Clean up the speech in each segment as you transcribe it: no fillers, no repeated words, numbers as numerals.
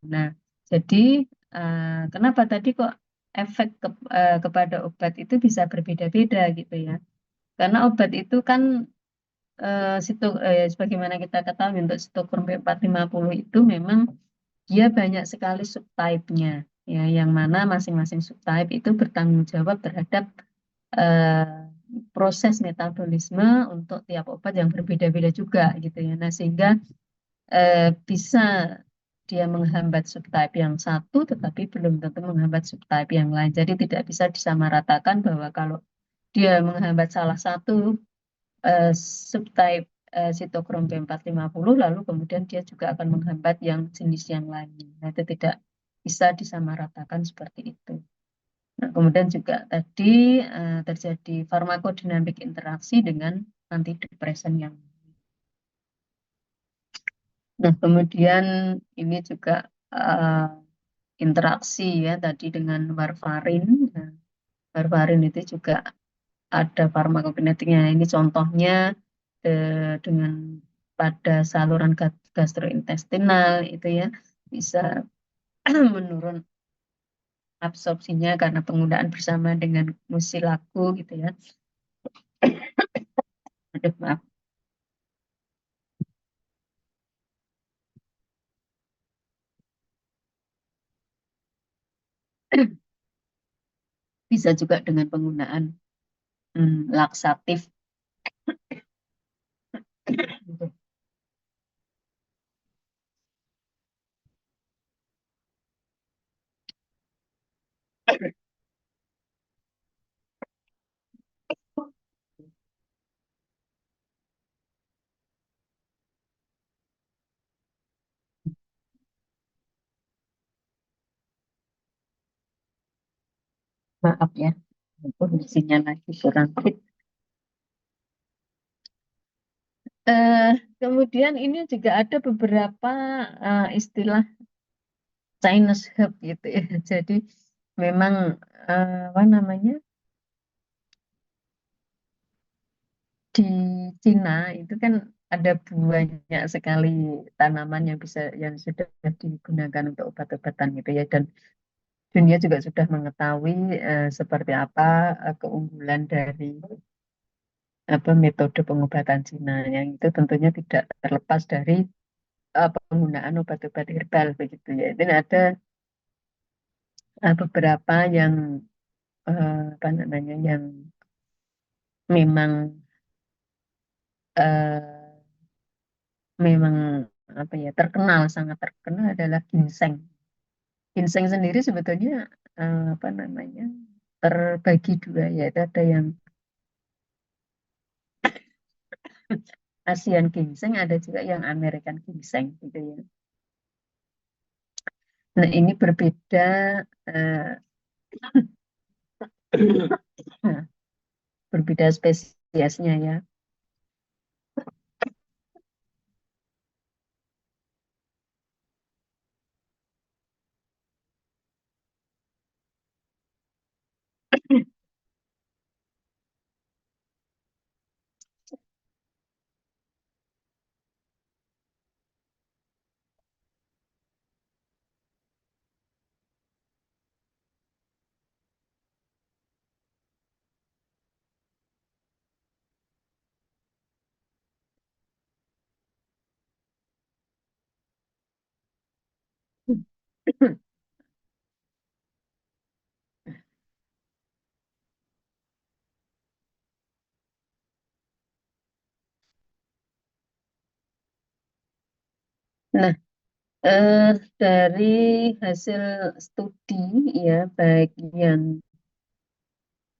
Nah, jadi kenapa tadi kok efek kepada obat itu bisa berbeda-beda gitu ya? Karena obat itu kan sebagaimana kita ketahui untuk sitokrom P450 itu memang dia banyak sekali subtype-nya, ya, yang mana masing-masing subtype itu bertanggung jawab terhadap eh, proses metabolisme untuk tiap obat yang berbeda-beda juga gitu ya. Nah, sehingga bisa dia menghambat subtype yang satu, tetapi belum tentu menghambat subtype yang lain. Jadi tidak bisa disamaratakan bahwa kalau dia menghambat salah satu eh, subtype sitokrom P450, lalu kemudian dia juga akan menghambat yang jenis yang lain. Nah, itu tidak bisa disamaratakan seperti itu. Nah, kemudian juga tadi terjadi farmakodinamik interaksi dengan antidepresan yang. Nah, kemudian ini juga eh, interaksi ya tadi dengan warfarin. Nah, warfarin itu juga ada farmakokinetiknya. Ini contohnya dengan pada saluran gastrointestinal itu ya bisa menurun absorpsinya karena penggunaan bersama dengan musilaku gitu ya. Aduh, maaf. Bisa juga dengan penggunaan laksatif gitu. Maaf ya, kondisinya lagi kurang fit. Eh, Kemudian ini juga ada beberapa istilah Chinese herb gitu ya. Jadi memang apa namanya di Cina itu kan ada banyak sekali tanaman yang bisa yang sudah digunakan untuk obat-obatan gitu ya, dan dunia juga sudah mengetahui seperti apa keunggulan dari apa metode pengobatan Cina yang itu tentunya tidak terlepas dari penggunaan obat-obat herbal begitu ya. Dan ada beberapa yang apa namanya yang memang eh, memang apa ya terkenal, sangat terkenal adalah ginseng. Ginseng sendiri sebetulnya apa namanya terbagi dua ya, ada yang Asian ginseng, ada juga yang American ginseng gitu ya. Nah, ini berbeda eh, berbeda spesiesnya ya. Nah, eh, dari hasil studi ya, baik yang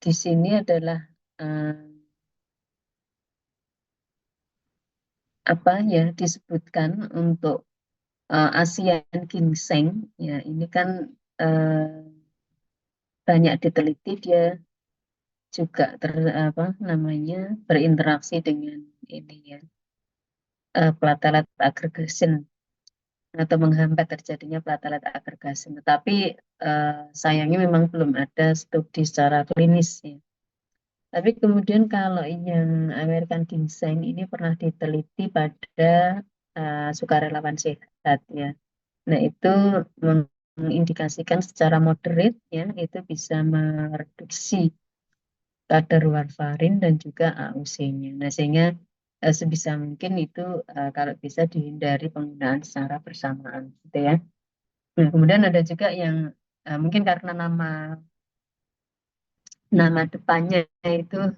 di sini adalah eh, apa ya disebutkan untuk Asian ginseng ya, ini kan eh, banyak diteliti, dia juga apa namanya berinteraksi dengan ini ya platelet aggregation atau menghambat terjadinya platelet aggregation. Tetapi sayangnya memang belum ada studi secara klinis ya. Tapi kemudian kalau yang American ginseng ini pernah diteliti pada sukarelawan sehat ya. Nah, itu mengindikasikan secara moderate ya, itu bisa mereduksi kadar warfarin dan juga AUC-nya. Nah, sehingga sebisa mungkin itu kalau bisa dihindari penggunaan secara bersamaan, gitu ya. Nah, kemudian ada juga yang mungkin karena nama depannya itu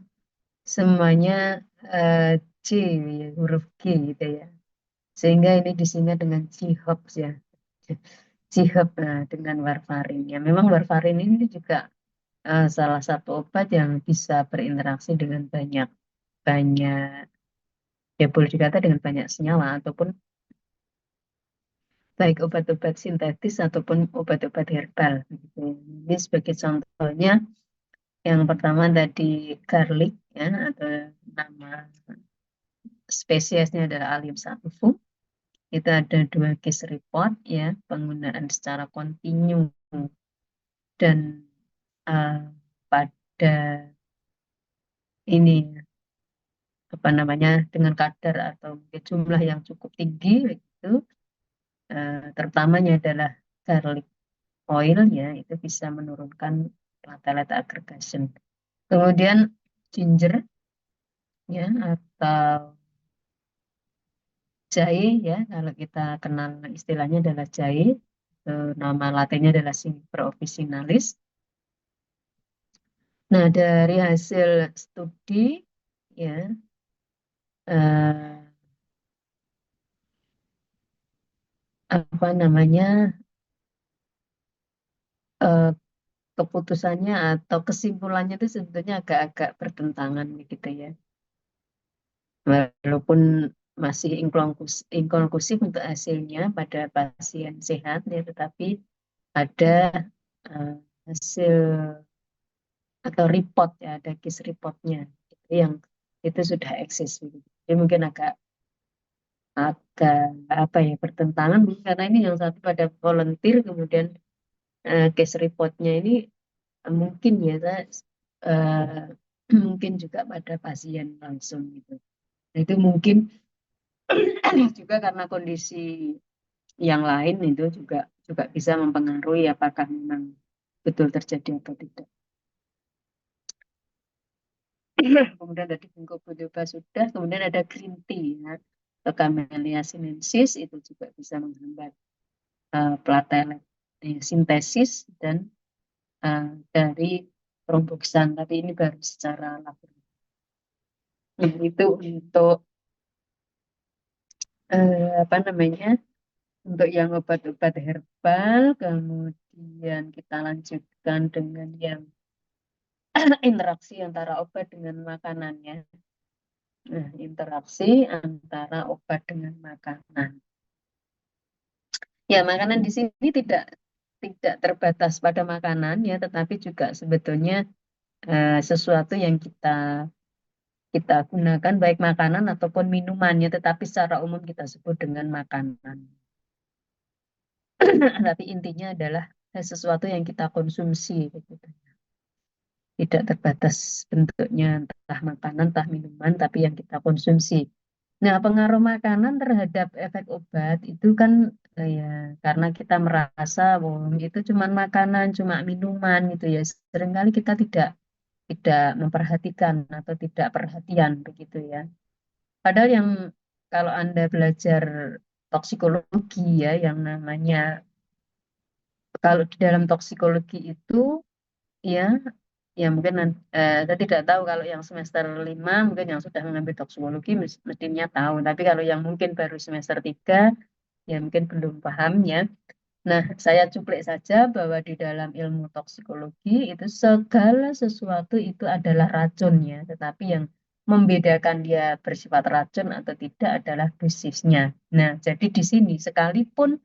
semuanya eh, C, ya, huruf G gitu ya. Sehingga ini disingkat dengan C-HOPS ya. C-HOP dengan warfarin. Ya, memang warfarin ini juga salah satu obat yang bisa berinteraksi dengan banyak banyak ya boleh dikata dengan banyak senyawa ataupun baik obat-obat sintetis ataupun obat-obat herbal. Gitu. Ini sebagai contohnya yang pertama tadi garlic ya atau nama spesiesnya adalah Allium sativum. Itu ada 2 case report ya penggunaan secara kontinu dan eh, pada ini apa namanya dengan kadar atau mungkin jumlah yang cukup tinggi itu terutamanya adalah garlic oil ya itu bisa menurunkan platelet aggregation. Kemudian ginger ya atau jahe ya kalau kita kenal istilahnya adalah jahe. Nama latinnya adalah Juniper officinalis. Nah, dari hasil studi ya eh, apa namanya eh, keputusannya atau kesimpulannya itu sebetulnya agak-agak bertentangan gitu ya. Walaupun masih inkonklusif untuk hasilnya pada pasien sehat ya, tetapi ada eh, hasil atau report ya, ada case reportnya gitu, yang itu sudah eksis. Gitu. Jadi mungkin agak agak apa ya bertentangan karena ini yang satu pada volunteer kemudian case reportnya ini mungkin ya mungkin juga pada pasien langsung gitu. Nah, itu mungkin juga karena kondisi yang lain itu juga juga bisa mempengaruhi apakah memang betul terjadi atau tidak. Kemudian tadi ginkgo biloba sudah, kemudian ada green tea ya. Atau Camellia sinensis itu juga bisa menghambat platelet sintesis dan dari perombokan. Tapi ini baru secara laboratorium. Nah, itu untuk apa namanya? Untuk yang obat-obat herbal, kemudian kita lanjutkan dengan yang interaksi antara obat dengan makanannya. Nah, interaksi antara obat dengan makanan. Ya, makanan di sini tidak terbatas pada makanan ya, tetapi juga sebetulnya sesuatu yang kita gunakan baik makanan ataupun minumannya, tetapi secara umum kita sebut dengan makanan. Tapi intinya adalah sesuatu yang kita konsumsi begitu. Tidak terbatas bentuknya entah makanan, entah minuman, tapi yang kita konsumsi. Nah, pengaruh makanan terhadap efek obat itu kan ya karena kita merasa bahwa itu cuma makanan, cuma minuman gitu ya. Seringkali kita tidak memperhatikan atau tidak perhatian begitu ya. Padahal yang kalau Anda belajar toksikologi ya yang namanya kalau di dalam toksikologi itu ya ya mungkin saya tidak tahu kalau yang semester 5 mungkin yang sudah mengambil toksikologi mestinya tahu. Tapi kalau yang mungkin baru semester 3 ya mungkin belum paham ya. Nah, saya cuplik saja bahwa di dalam ilmu toksikologi itu segala sesuatu itu adalah racunnya, tetapi yang membedakan dia bersifat racun atau tidak adalah dosisnya. Nah, jadi di sini sekalipun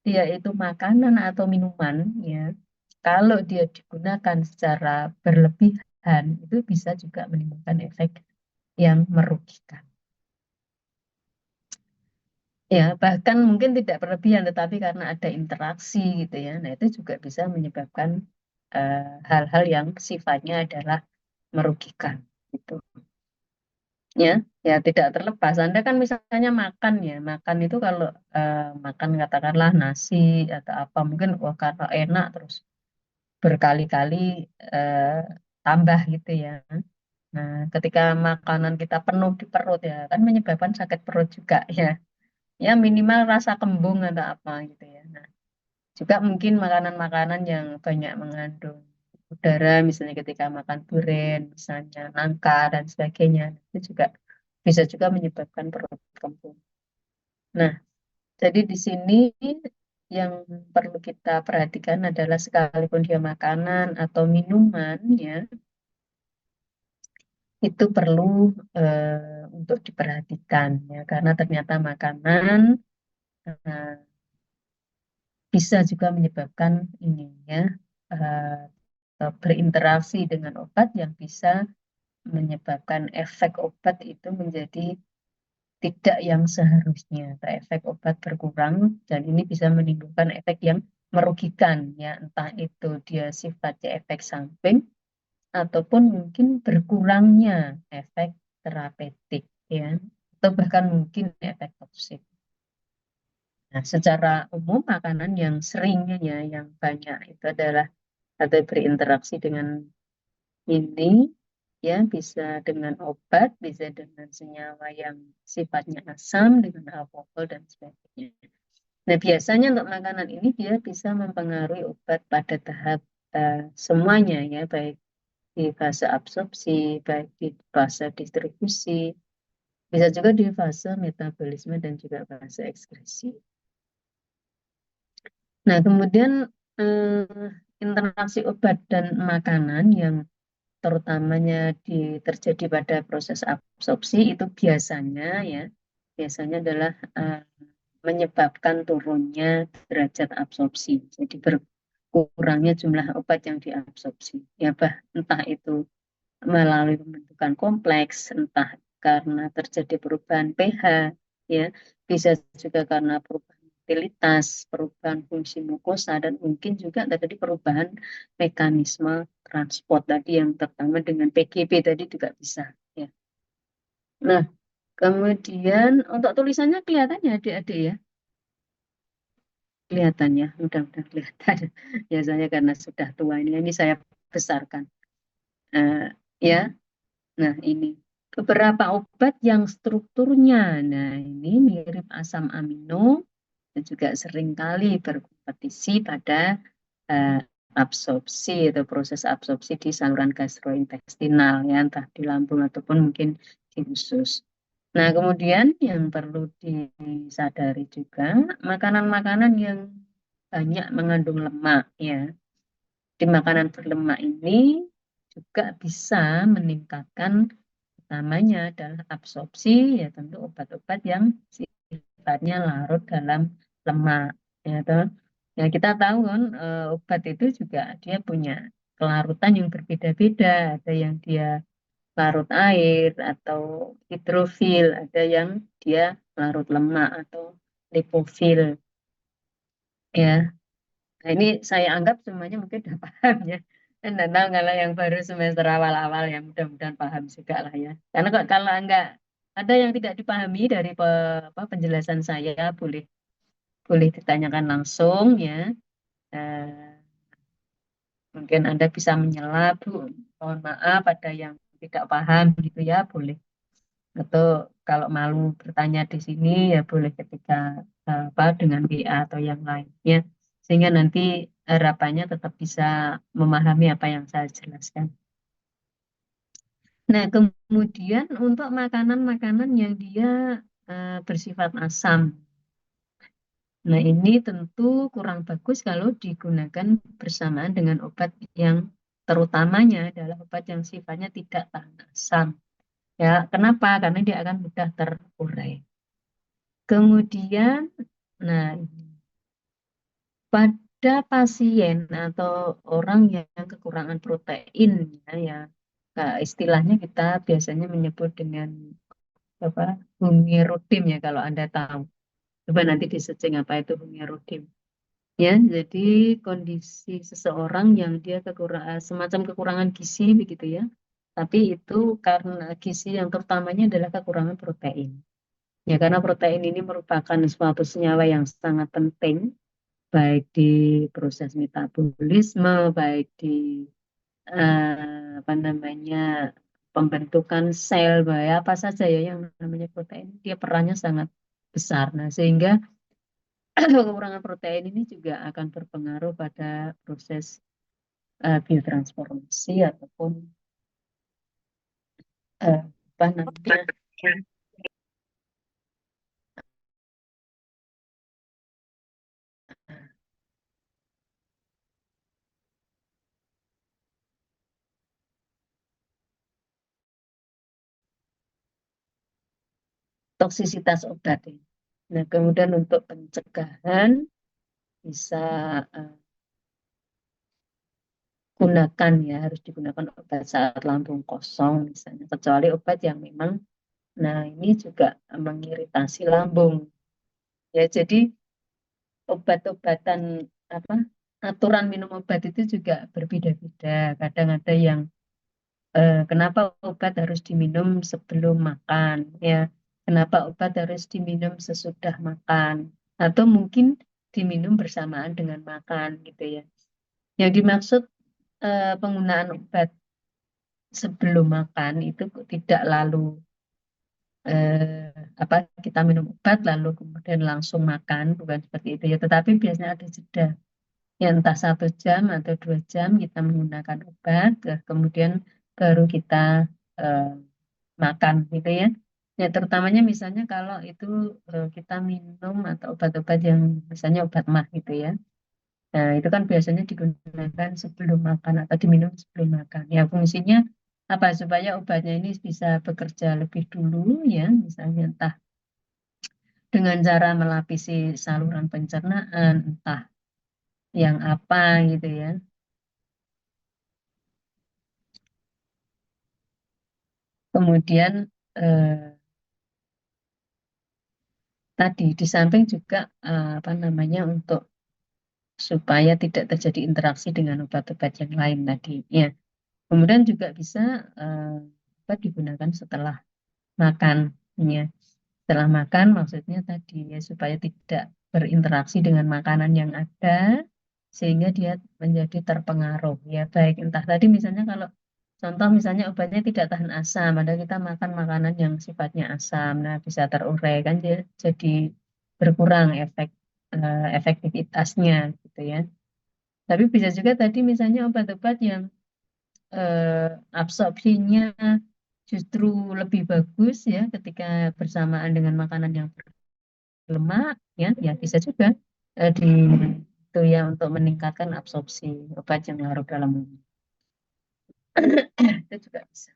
dia itu makanan atau minuman, ya, kalau dia digunakan secara berlebihan itu bisa juga menimbulkan efek yang merugikan. Ya, bahkan mungkin tidak berlebihan, tetapi karena ada interaksi gitu ya. Nah, itu juga bisa menyebabkan hal-hal yang sifatnya adalah merugikan gitu. ya, ya tidak terlepas. Anda kan misalnya makan ya, makan itu kalau makan katakanlah nasi atau apa, mungkin wah karena enak terus berkali-kali eh, tambah gitu ya. Nah, ketika makanan kita penuh di perut ya, kan menyebabkan sakit perut juga ya. Ya minimal rasa kembung atau apa gitu ya. Nah, juga mungkin makanan-makanan yang banyak mengandung udara, misalnya ketika makan durian, misalnya nangka dan sebagainya, itu juga bisa juga menyebabkan perut kembung. Nah, jadi di sini yang perlu kita perhatikan adalah sekalipun dia makanan atau minuman ya, itu perlu untuk diperhatikan ya, karena ternyata makanan eh, bisa juga menyebabkan ini ya, berinteraksi dengan obat yang bisa menyebabkan efek obat itu menjadi tidak yang seharusnya, atau efek obat berkurang, dan ini bisa menimbulkan efek yang merugikan ya, entah itu dia sifatnya efek samping ataupun mungkin berkurangnya efek terapeutik ya, atau bahkan mungkin efek toksik. Nah, secara umum makanan yang seringnya ya, yang banyak itu adalah atau berinteraksi dengan ini ya, bisa dengan obat, bisa dengan senyawa yang sifatnya asam, dengan alkohol dan sebagainya. Nah, biasanya untuk makanan ini dia bisa mempengaruhi obat pada tahap semuanya ya, baik di fase absorpsi, baik di fase distribusi, bisa juga di fase metabolisme dan juga fase ekskresi. Nah, kemudian interaksi obat dan makanan yang terutamanya terjadi pada proses absorpsi itu biasanya ya, biasanya adalah menyebabkan turunnya derajat absorpsi. Jadi berkurangnya jumlah obat yang diabsorpsi. Ya, entah itu melalui pembentukan kompleks, entah karena terjadi perubahan pH, ya, bisa juga karena perubahan motilitas, perubahan fungsi mukosa, dan mungkin juga tadi perubahan mekanisme transport tadi yang terutama dengan PGB tadi juga bisa. Ya. Nah, kemudian untuk tulisannya kelihatannya adik-adik ya, kelihatannya, mudah-mudahan kelihatan. Biasanya karena sudah tua ini saya besarkan. Eh, ya, nah, ini beberapa obat yang strukturnya, nah ini mirip asam amino dan juga seringkali berkompetisi pada eh, absorpsi atau proses absorpsi di saluran gastrointestinal ya, entah di lambung ataupun mungkin di usus. Nah, kemudian yang perlu disadari juga makanan-makanan yang banyak mengandung lemak ya. Di makanan berlemak ini juga bisa meningkatkan namanya adalah absorpsi, ya tentu obat-obat yang sifatnya larut dalam lemak. Ya, toh. Ya, kita tahu kan obat itu juga dia punya kelarutan yang berbeda-beda. Ada yang dia larut air atau hidrofil, ada yang dia larut lemak atau lipofil. Ya, nah, ini saya anggap semuanya mungkin udah paham ya. Dan tahu kalau yang baru semester awal-awal ya mudah-mudahan paham juga lah ya. Karena kalau enggak ada yang tidak dipahami dari penjelasan saya, boleh boleh ditanyakan langsung ya. Eh, Mungkin Anda bisa menyela, Bu. Mohon maaf ada yang tidak paham gitu ya, boleh. Atau kalau malu bertanya di sini ya boleh ketika dengan WA atau yang lainnya, sehingga nanti harapannya tetap bisa memahami apa yang saya jelaskan. Nah, kemudian untuk makanan-makanan yang dia bersifat asam, nah ini tentu kurang bagus kalau digunakan bersamaan dengan obat yang terutamanya adalah obat yang sifatnya tidak tahan asam. Ya, kenapa? Karena dia akan mudah terurai. Kemudian, nah, pada pasien atau orang yang kekurangan protein, ya, istilahnya kita biasanya menyebut dengan apa, hungerodim ya kalau Anda tahu. Coba nanti di searching apa itu hungerodim. Ya, jadi kondisi seseorang yang dia semacam kekurangan gizi begitu ya. Tapi itu karena gizi yang terutamanya adalah kekurangan protein. Ya, karena protein ini merupakan suatu senyawa yang sangat penting, baik di proses metabolisme, baik di apa namanya pembentukan sel, bahaya apa saja ya yang namanya protein, dia perannya sangat besar. Nah, sehingga kekurangan protein ini juga akan berpengaruh pada proses biotransformasi ataupun apa namanya toksisitas obat ya. Nah, kemudian untuk pencegahan bisa eh, gunakan ya, harus digunakan obat saat lambung kosong misalnya, kecuali obat yang memang, nah ini juga mengiritasi lambung. Ya, jadi obat-obatan apa aturan minum obat itu juga berbeda-beda. Kadang ada yang kenapa obat harus diminum sebelum makan, ya. Kenapa obat harus diminum sesudah makan, atau mungkin diminum bersamaan dengan makan gitu ya. Yang dimaksud penggunaan obat sebelum makan itu tidak lalu apa kita minum obat lalu kemudian langsung makan, bukan seperti itu ya. Tetapi biasanya ada jeda, ya entah 1 jam atau 2 jam kita menggunakan obat, kemudian baru kita eh, makan gitu ya. Ya terutamanya misalnya kalau itu kita minum atau obat-obat yang misalnya obat mah gitu ya. Nah itu kan biasanya digunakan sebelum makan atau diminum sebelum makan. Ya fungsinya apa supaya obatnya ini bisa bekerja lebih dulu ya, misalnya entah dengan cara melapisi saluran pencernaan, entah yang apa gitu ya. Kemudian tadi di samping juga apa namanya untuk supaya tidak terjadi interaksi dengan obat-obat yang lain tadi. Ya, kemudian juga bisa obat digunakan setelah makan. Ya, setelah makan maksudnya tadi ya supaya tidak berinteraksi dengan makanan yang ada sehingga dia menjadi terpengaruh. Ya, baik entah tadi misalnya kalau contoh misalnya obatnya tidak tahan asam, ada kita makan makanan yang sifatnya asam, nah bisa terurai kan jadi berkurang efektivitasnya gitu ya. Tapi bisa juga tadi misalnya obat-obat yang absorpsinya justru lebih bagus ya ketika bersamaan dengan makanan yang berlemak ya, ya bisa juga di itu ya untuk meningkatkan absorpsi obat yang larut dalam tubuh. Itu juga bisa.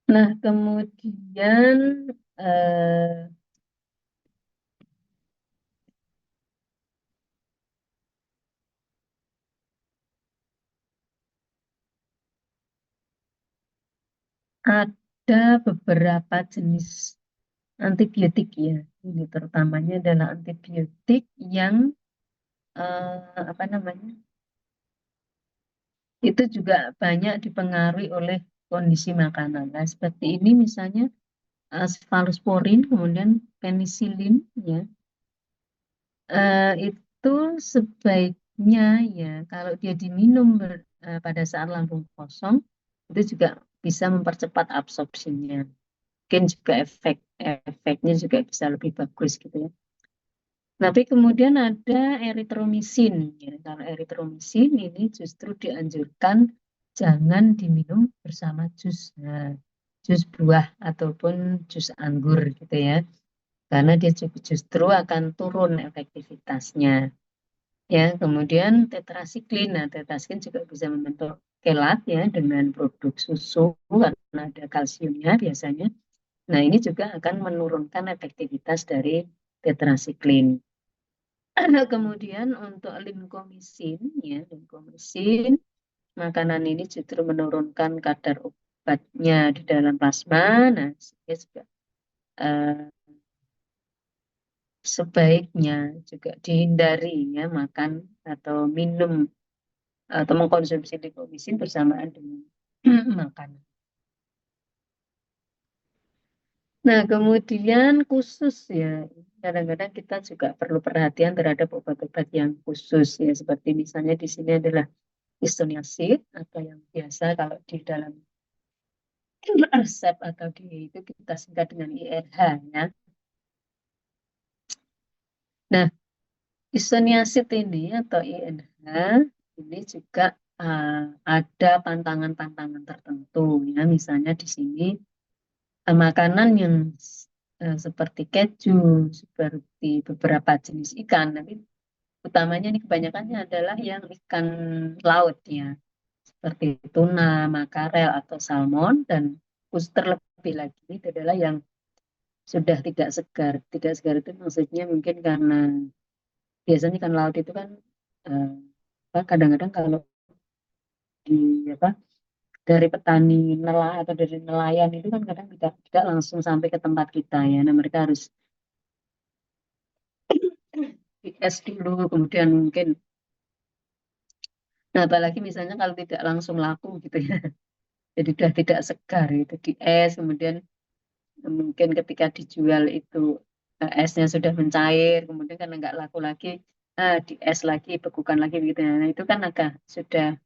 Nah, kemudian eh, ada beberapa jenis antibiotik ya. Ini terutamanya adalah antibiotik yang apa namanya? Itu juga banyak dipengaruhi oleh kondisi makanan. Nah, seperti ini misalnya cephalosporin, kemudian penisilin ya. Itu sebaiknya ya kalau dia diminum pada saat lambung kosong itu juga bisa mempercepat absorpsinya. Mungkin juga efeknya juga bisa lebih bagus gitu ya. Tapi kemudian ada eritromisin. Ya. Kalau eritromisin ini justru dianjurkan jangan diminum bersama jus, jus buah ataupun jus anggur gitu ya. Karena dia justru akan turun efektivitasnya. Ya, kemudian tetrasiklin. Nah, tetrasiklin juga bisa membentuk kelat ya dengan produk susu karena ada kalsiumnya biasanya. Nah, ini juga akan menurunkan efektivitas dari tetrasiklin. Kemudian untuk limkomisin, ya, limkomisin, makanan ini justru menurunkan kadar obatnya di dalam plasma. Nah, sehingga juga eh, sebaiknya juga dihindari ya makan atau minum atau mengkonsumsi lipomisin bersamaan dengan makanan. Nah, kemudian khusus ya, kadang-kadang kita juga perlu perhatian terhadap obat-obat yang khusus ya, seperti misalnya di sini adalah isoniazid atau yang biasa kalau di dalam resep atau di itu kita singkat dengan INH ya. Nah, isoniazid ini atau INH ini juga ada pantangan-pantangan tertentu ya, misalnya di sini makanan yang seperti keju, seperti beberapa jenis ikan, tapi utamanya ini kebanyakannya adalah yang ikan laut ya, seperti tuna, makarel atau salmon, dan khusus terlebih lagi itu adalah yang sudah tidak segar. Tidak segar itu maksudnya mungkin karena biasanya ikan laut itu kan kadang-kadang kalau di apa dari petani nelayan atau dari nelayan itu kan kadang tidak langsung sampai ke tempat kita ya. Nah, mereka harus es dulu, kemudian mungkin, nah apalagi misalnya kalau tidak langsung laku gitu ya, jadi sudah tidak segar itu di es, kemudian mungkin ketika dijual itu esnya sudah mencair, kemudian karena nggak laku lagi, di es lagi, bekukan lagi gitu ya. Nah, itu kan agak sudah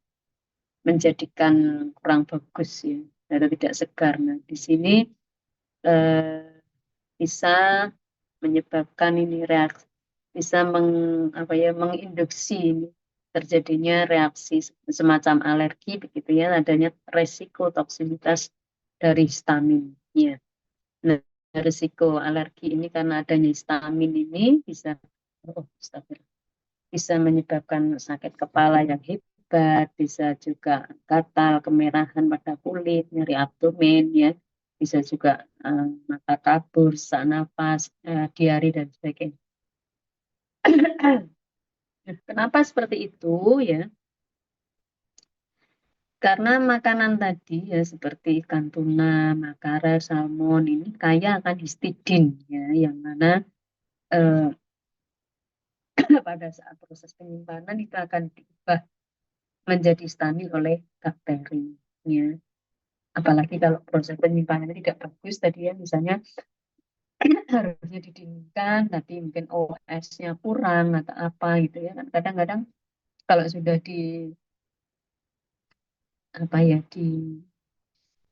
menjadikan kurang bagus ya, atau tidak segar. Nah, di sini eh, bisa menyebabkan ini reaksi, bisa apa ya, menginduksi ini terjadinya reaksi semacam alergi begitu ya, adanya resiko toksinitas dari histamin ya. Nah, risiko alergi ini karena adanya histamin ini bisa astagfirullah, bisa menyebabkan sakit kepala yang hebat, bisa juga gatal, kemerahan pada kulit, nyeri abdomen ya, bisa juga mata kabur, sesak napas, diare dan sebagainya. Nah, kenapa seperti itu ya? Karena makanan tadi ya seperti ikan tuna, makarel, salmon ini kaya akan histidin ya, yang mana eh, pada saat proses penyimpanan itu akan diubah menjadi stabil oleh bakteri ya. Apalagi kalau proses penyimpanannya tidak bagus tadi ya, misalnya harusnya didinginkan, tapi mungkin OS-nya kurang atau apa gitu ya kan. Kadang-kadang kalau sudah di apa ya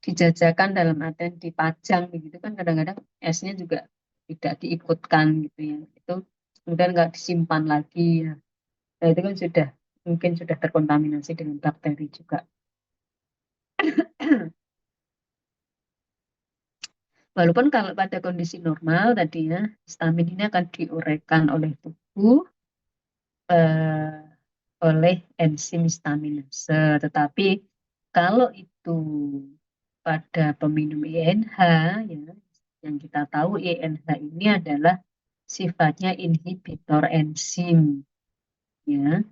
dijajakan dalam artian dipajang begitu kan, kadang-kadang esnya juga tidak diikutkan gitu ya. Itu kemudian nggak disimpan lagi ya. Nah, itu kan sudah mungkin sudah terkontaminasi dengan bakteri juga. Walaupun kalau pada kondisi normal tadi ya, histamin ini akan diuraikan oleh tubuh eh, oleh enzim histaminase. Tetapi kalau itu pada peminum INH, ya, yang kita tahu INH ini adalah sifatnya inhibitor enzim. Ya.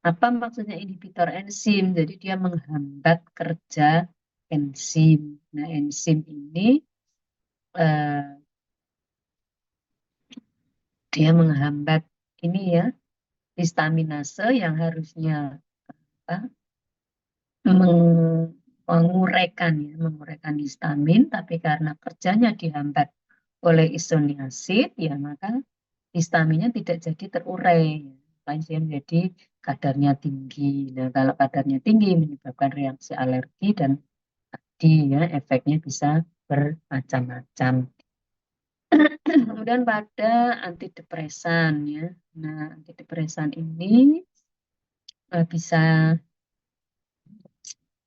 Apa maksudnya inhibitor enzim? Jadi dia menghambat kerja enzim. Nah, enzim ini eh, dia menghambat ini ya histaminase yang harusnya apa, menguraikan histamin, tapi karena kerjanya dihambat oleh isoniazid, ya maka histaminnya tidak jadi terurai, lain dia menjadi kadarnya tinggi. Nah, kalau kadarnya tinggi menyebabkan reaksi alergi dan tadi ya efeknya bisa bermacam-macam. Kemudian pada antidepresan ya. Nah, antidepresan ini bisa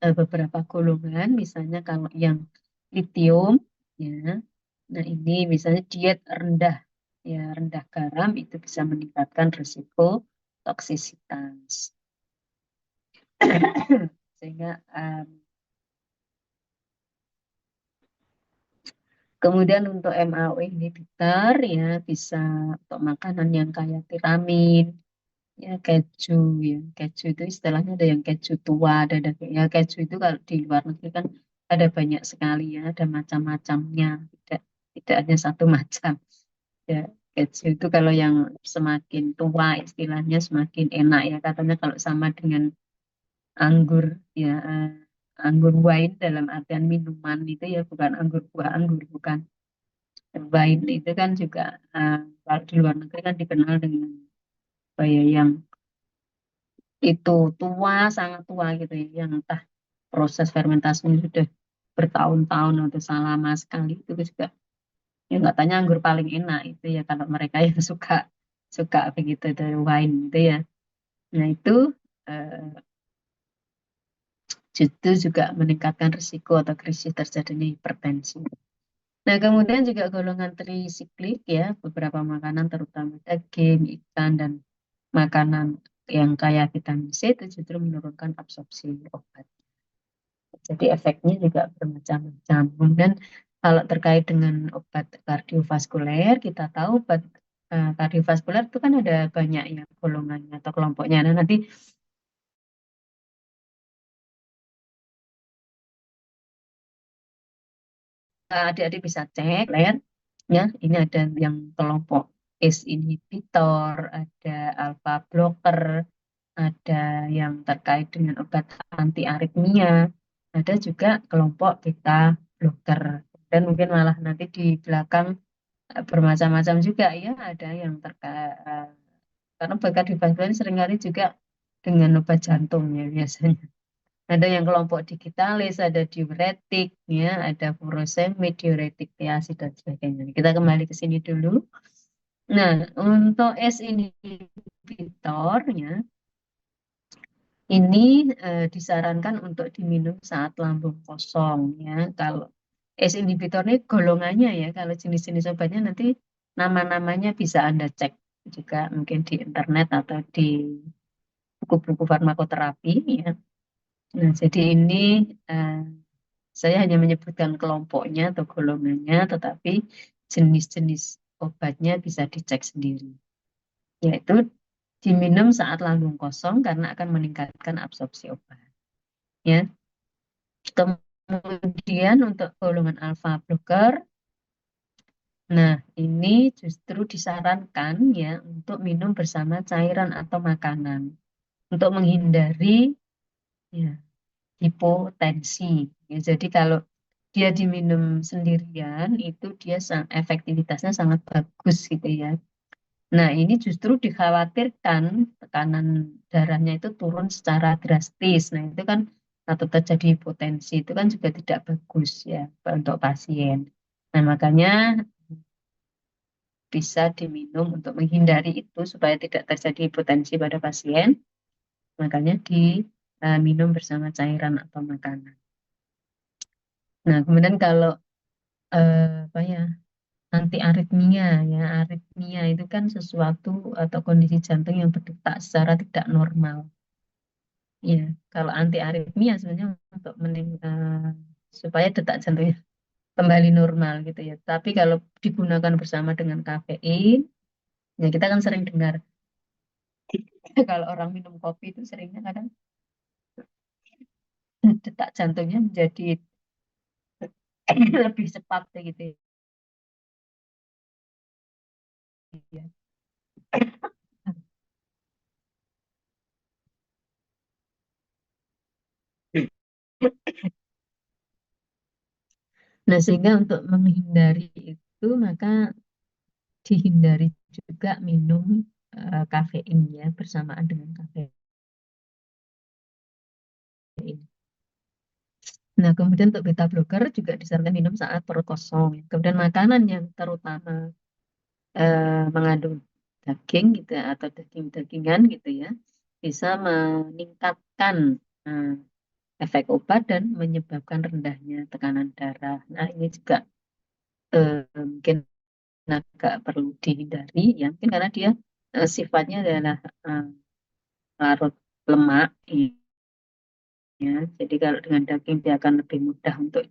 beberapa golongan, misalnya kalau yang litium, ya, nah ini misalnya diet rendah, ya rendah garam itu bisa meningkatkan risiko toksisitas. Sehingga kemudian untuk MAO inhibitor ya bisa untuk makanan yang kaya tiramin, ya keju ya keju itu istilahnya ada yang keju tua, ada ya keju itu kalau di luar negeri kan ada banyak sekali ya, ada macam-macamnya, tidak tidak hanya satu macam ya. Keju itu kalau yang semakin tua istilahnya semakin enak ya katanya, kalau sama dengan anggur ya, anggur wine dalam artian minuman itu ya, bukan anggur buah anggur, bukan. Wine itu kan juga kalau di luar negeri kan dikenal dengan apa ya, yang itu tua, sangat tua gitu ya, yang entah proses fermentasinya sudah bertahun-tahun atau lama sekali, itu juga yang katanya anggur paling enak itu ya kalau mereka yang suka suka begitu dari wine itu ya. Nah itu eh, justru juga meningkatkan risiko atau krisis terjadinya hipertensi. Nah kemudian juga golongan trisiklik ya, beberapa makanan terutama daging, ikan, dan makanan yang kaya vitamin C itu justru menurunkan absorpsi obat. Jadi efeknya juga bermacam-macam. Kemudian kalau terkait dengan obat kardiovaskuler, kita tahu obat kardiovaskuler itu kan ada banyak ya golongannya atau kelompoknya. Nah, nanti adik-adik bisa cek, ler, ya. Ini ada yang kelompok ACE inhibitor, ada alpha blocker, ada yang terkait dengan obat anti aritmia, ada juga kelompok beta blocker. Dan mungkin malah nanti di belakang bermacam-macam juga ya, ada yang terkait karena obat kardiovaskuler seringkali juga dengan obat jantung ya biasanya. Ada yang kelompok digitalis, ada diuretik, ya, ada furosemid, diuretik, tiazid, dan sebagainya. Kita kembali ke sini dulu. Nah, untuk S inhibitornya, ini disarankan untuk diminum saat lambung kosong, ya. Kalau S inhibitor ini golongannya ya, kalau jenis-jenis obatnya nanti nama-namanya bisa Anda cek juga mungkin di internet atau di buku-buku farmakoterapi, ya. Nah, jadi ini eh, saya hanya menyebutkan kelompoknya atau golongannya, tetapi jenis-jenis obatnya bisa dicek sendiri. Yaitu diminum saat lambung kosong karena akan meningkatkan absorpsi obat. Ya. Kemudian untuk golongan alpha blocker, nah ini justru disarankan ya untuk minum bersama cairan atau makanan untuk menghindari ya, hipotensi. Ya, jadi kalau dia diminum sendirian itu dia efektivitasnya sangat bagus gitu ya. Nah, ini justru dikhawatirkan tekanan darahnya itu turun secara drastis. Nah, itu kan atau terjadi hipotensi itu kan juga tidak bagus ya untuk pasien. Nah, makanya bisa diminum untuk menghindari itu supaya tidak terjadi hipotensi pada pasien. Makanya diminum bersama cairan atau makanan. Nah, kemudian kalau apa ya, anti aritmia ya, aritmia itu kan sesuatu atau kondisi jantung yang berdetak secara tidak normal. Ya, kalau anti aritmia sebenarnya untuk supaya detak jantungnya kembali normal gitu ya. Tapi kalau digunakan bersama dengan kafein, ya kita kan sering dengar kalau orang minum kopi itu seringnya kadang detak jantungnya menjadi lebih cepat gitu ya. Nah, sehingga untuk menghindari itu maka dihindari juga minum kafein ya bersamaan dengan kafein. Nah, kemudian untuk beta blocker juga disarankan minum saat perut kosong. Kemudian makanan yang terutama mengandung daging gitu ya, atau daging-dagingan gitu ya, bisa meningkatkan eh, efek obat dan menyebabkan rendahnya tekanan darah. Nah, ini juga mungkin agak perlu dihindari ya, mungkin karena dia sifatnya adalah eh, larut lemak ya. Jadi kalau dengan daging dia akan lebih mudah untuk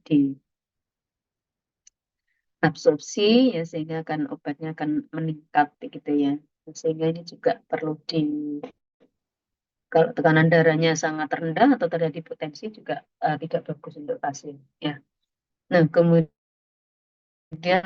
diabsorpsi ya, sehingga akan obatnya akan meningkat gitu ya. Sehingga ini juga perlu kalau tekanan darahnya sangat rendah atau terjadi potensi juga tidak bagus untuk pasien ya. Nah, kemudian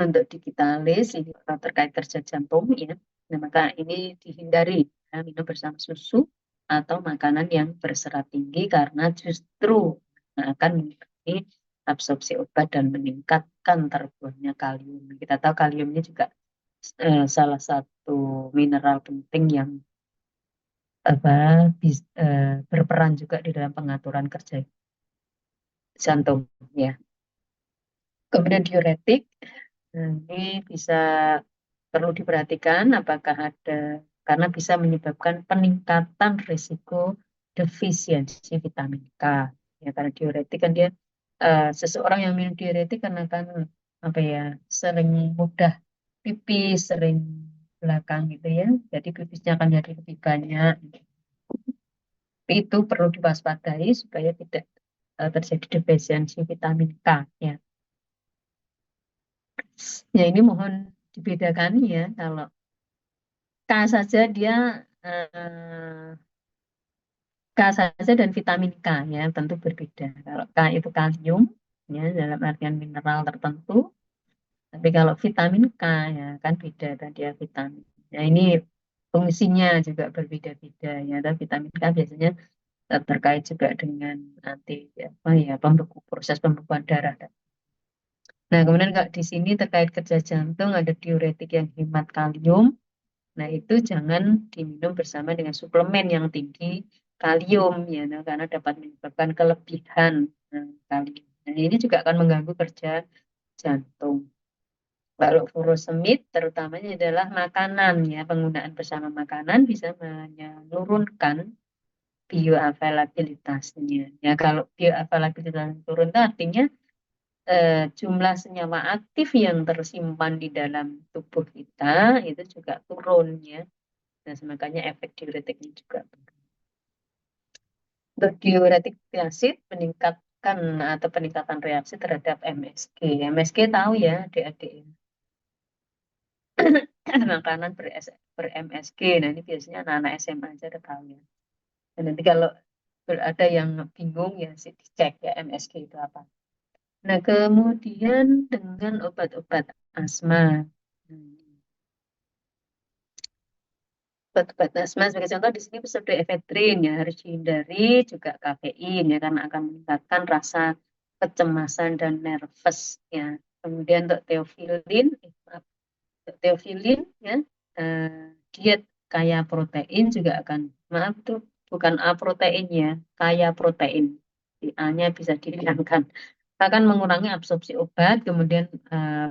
untuk digitalis ini terkait kerja jantung ya. Nah, maka ini dihindari ya, minum bersama susu atau makanan yang berserat tinggi karena justru akan mengurangi absorpsi obat dan meningkatkan terbuangnya kalium. Kita tahu kalium ini juga salah satu mineral penting yang apa berperan juga di dalam pengaturan kerja jantung ya. Kemudian diuretik, ini bisa perlu diperhatikan apakah ada karena bisa menyebabkan peningkatan risiko defisiensi vitamin K. Ya, karena diuretik kan dia seseorang yang minum diuretik karena kan apa ya sering mudah pipis, sering belakang gitu ya. Jadi pipisnya akan jadi lebih banyak. Tapi itu perlu diwaspadai supaya tidak terjadi defisiensi vitamin K ya. Ya ini mohon dibedakan ya kalau K saja dia eh, K saja dan vitamin K ya tentu berbeda. Kalau K itu kalium ya dalam artian mineral tertentu, tapi kalau vitamin K ya kan beda tadi ya vitamin. Nah ini fungsinya juga berbeda-beda ya. Dan vitamin K biasanya terkait juga dengan anti apa ya proses pembekuan darah. Nah kemudian kalau di sini terkait kerja jantung ada diuretik yang hemat kalium. Nah, itu jangan diminum bersama dengan suplemen yang tinggi kalium ya, nah, karena dapat menyebabkan kelebihan kalium. Nah, ini juga akan mengganggu kerja jantung. Kalau furosemid terutamanya adalah makanan ya, penggunaan bersama makanan bisa menurunkan bioavailabilitasnya. Ya, kalau bioavailabilitas turun itu artinya jumlah senyawa aktif yang tersimpan di dalam tubuh kita itu juga turun ya. Nah, makanya efek diuretiknya juga. Untuk diuretik asid meningkatkan atau peningkatan reaksi terhadap MSG. MSG tahu ya adik-adik. Makanan ber-MSG. Nah ini biasanya anak-anak SMA aja udah tahu ya. Dan nanti kalau ada yang bingung ya dicek ya MSG itu apa. Nah kemudian dengan obat-obat asma. Hmm. Obat-obat asma sebagai contoh di sini pseudoephedrine ya harus dihindari juga kafein ya karena akan meningkatkan rasa kecemasan dan nervous ya. Kemudian untuk teofilin, untuk teofilin ya diet kaya protein juga akan maaf tuh bukan A protein ya, kaya protein. Di A-nya bisa dihilangkan. Akan mengurangi absorpsi obat, kemudian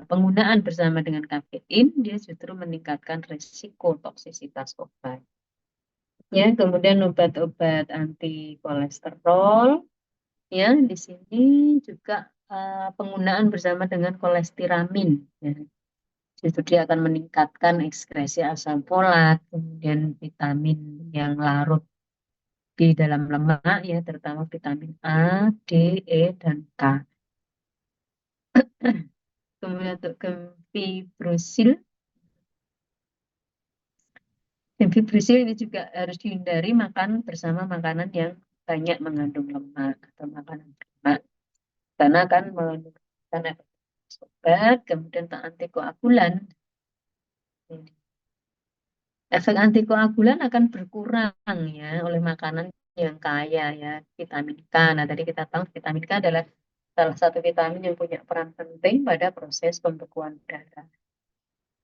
penggunaan bersama dengan kafein dia justru meningkatkan risiko toksisitas obat. Ya, kemudian obat-obat anti kolesterol ya di sini juga penggunaan bersama dengan kolestiramin ya. Justru dia akan meningkatkan ekskresi asam folat, kemudian vitamin yang larut di dalam lemak ya terutama vitamin A, D, E dan K. Kemudian untuk gemfibrosil, gemfibrosil ini juga harus dihindari makan bersama makanan yang banyak mengandung lemak atau makanan lemak karena akan menurunkan efek obat, kemudian antikoagulan. Efek antikoagulan akan berkurang ya oleh makanan yang kaya ya vitamin K. Nah, tadi kita tahu vitamin K adalah salah satu vitamin yang punya peran penting pada proses pembekuan darah.